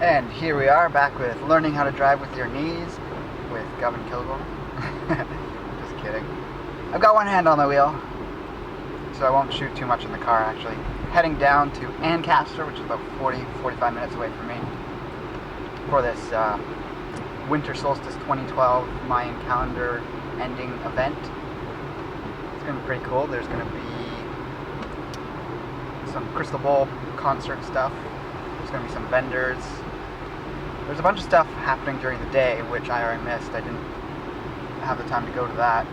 And here we are back with Learning How to Drive with Your Knees with Govan Kilgour. Just kidding. I've got one hand on the wheel, so I won't shoot too much in the car actually. Heading down to Ancaster, which is about 40-45 minutes away from me, for this Winter Solstice 2012 Mayan calendar ending event. It's going to be pretty cool. There's going to be some crystal bowl concert stuff. There's going to be some vendors. There's a bunch of stuff happening during the day, which I already missed. I didn't have the time to go to that.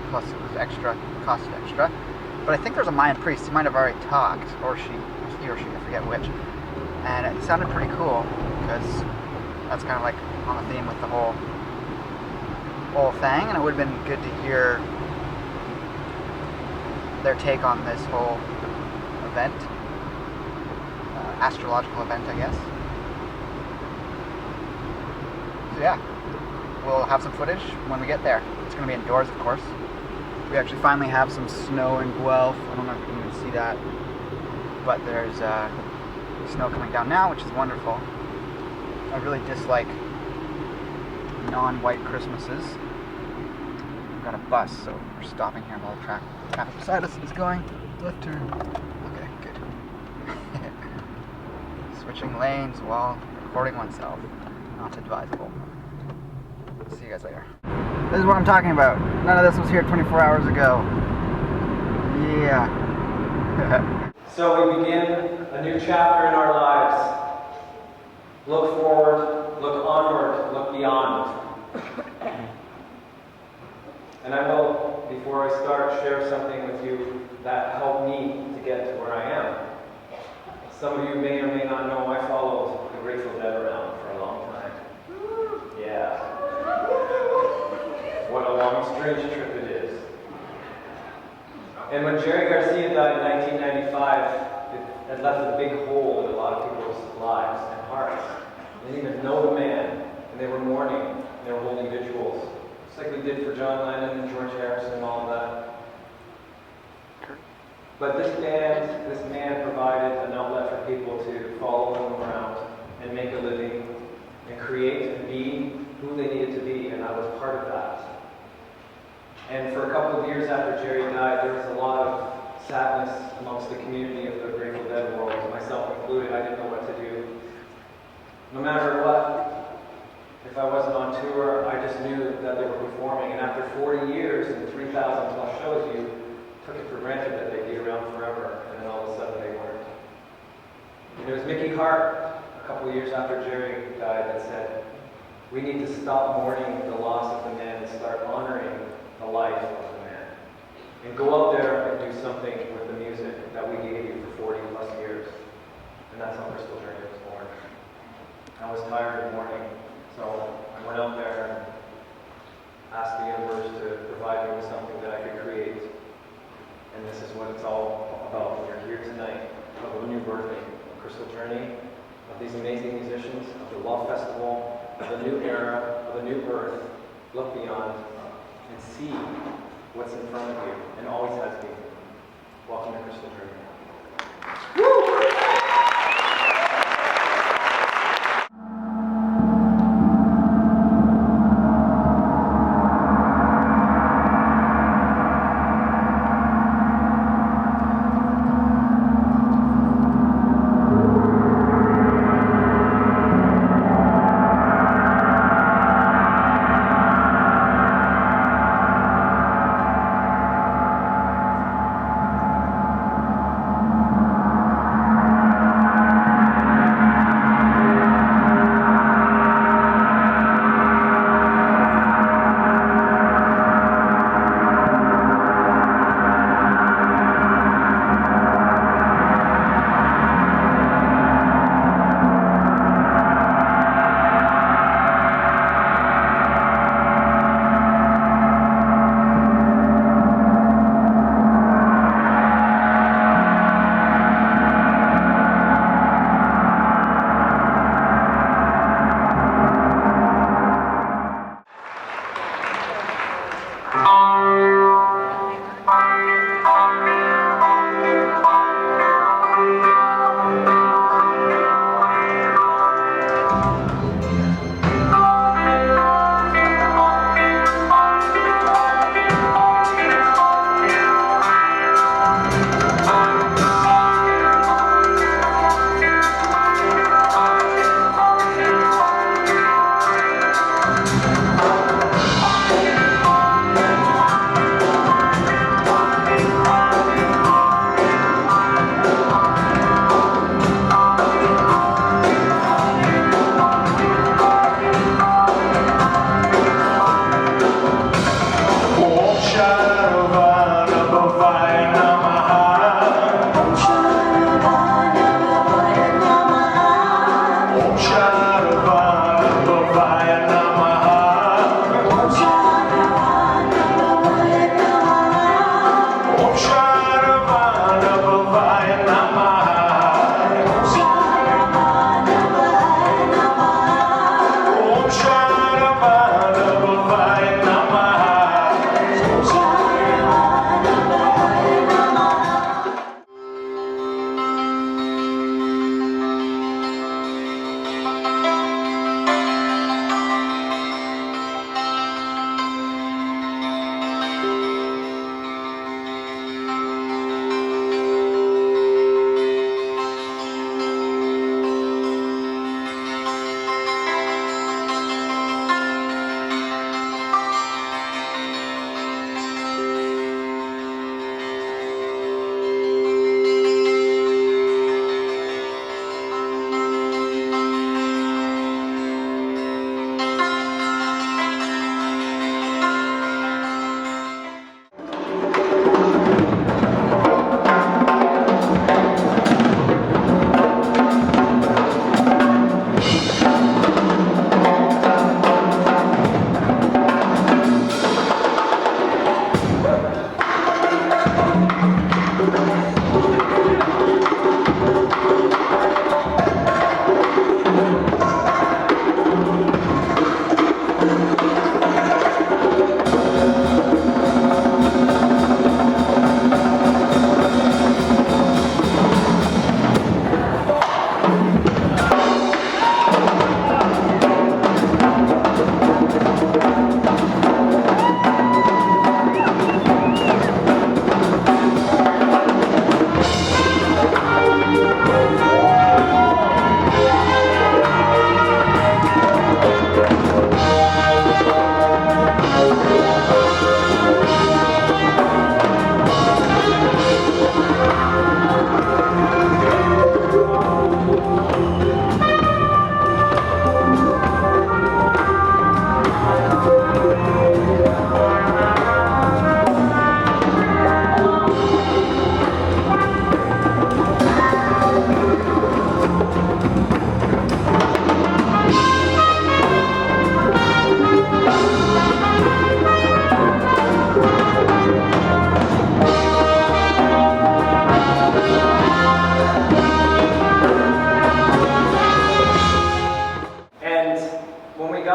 Plus it was extra, costed extra. But I think there's a Mayan priest. He might have already talked, or he or she, I forget which. And it sounded pretty cool, because that's kind of like on the theme with the whole thing. And it would have been good to hear their take on this whole event. Astrological event, I guess. So yeah, we'll have some footage when we get there. It's going to be indoors, of course. We actually finally have some snow in Guelph. I don't know if you can even see that, but there's snow coming down now, which is wonderful. I really dislike non-white Christmases. We've got a bus, so we're stopping here while the traffic beside us is going. Left turn. Okay, good. Switching lanes while recording oneself. Not advisable. See you guys later. This is what I'm talking about. None of this was here 24 hours ago. Yeah. So we begin a new chapter in our lives. Look forward, look onward, look beyond. And I will, before I start, share something with you that helped me to get to where I am. Some of you may or may not know I followed the Grateful Dead around for a long time. Yeah. What a long, strange trip it is. And when Jerry Garcia died in 1995, it had left a big hole in a lot of people's lives and hearts. They didn't even know the man, and they were mourning, and they were holding vigils. Just like we did for John Lennon and George Harrison and all of that. But this man provided an outlet for people to follow him around and make a living and create and be who they needed to be, and I was part of that. And for a couple of years after Jerry died, there was a lot of sadness amongst the community of the Grateful Dead world, myself included. I didn't know what to do. No matter what, if I wasn't on tour, I just knew that they were performing. And after 40 years and 3,000 plus shows, you took it for granted that they'd be around forever, and then all of a sudden they weren't. And it was Mickey Hart, a couple of years after Jerry died, that said, we need to stop mourning the loss of the man and start honoring the life of the man. And go out there and do something with the music that we gave you for 40 plus years. And that's how Crystal Journey was born. I was tired of mourning, so I went out there and asked the universe to provide me with something that I could create. And this is what it's all about. You're here tonight of a new birthing, a Crystal Journey, of these amazing musicians, of the Love Festival, of a new era, of a new birth. Look beyond and see what's in front of you, and always has been. Welcome to Crystal Journey. Woo!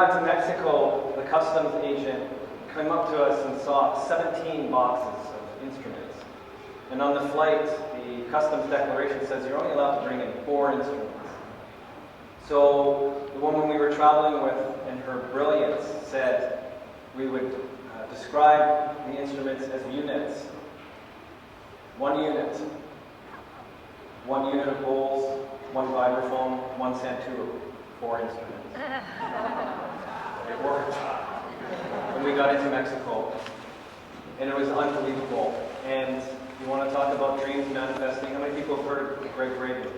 got to Mexico, the customs agent came up to us and saw 17 boxes of instruments. And on the flight, the customs declaration says you're only allowed to bring in 4 instruments. So the woman we were traveling with, in her brilliance, said we would describe the instruments as units. 1 unit. 1 unit of bowls, 1 vibraphone, 1 santur. 4 instruments. It worked. When we got into Mexico, and it was unbelievable. And you want to talk about dreams manifesting? How many people have heard of Greg Reagan?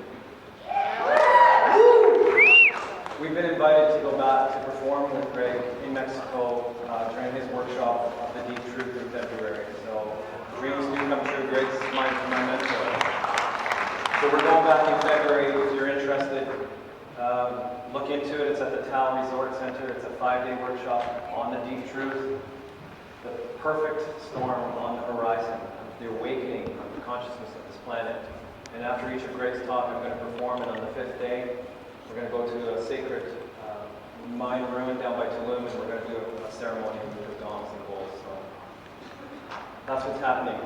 We've been invited to go back to perform with Greg in Mexico during his workshop of the Deep Truth in February. So dreams do come true. Greg's my mentor. So we're going back in February. If you're interested, look into it. It's at the Tal Resort Center. It's a 5-day workshop on the Deep Truth. The perfect storm on the horizon, the awakening of the consciousness of this planet. And after each of Greg's talk, I'm going to perform, and on the 5th day, we're going to go to a sacred mine ruin down by Tulum, and we're going to do a ceremony with the gongs and bowls. So that's what's happening.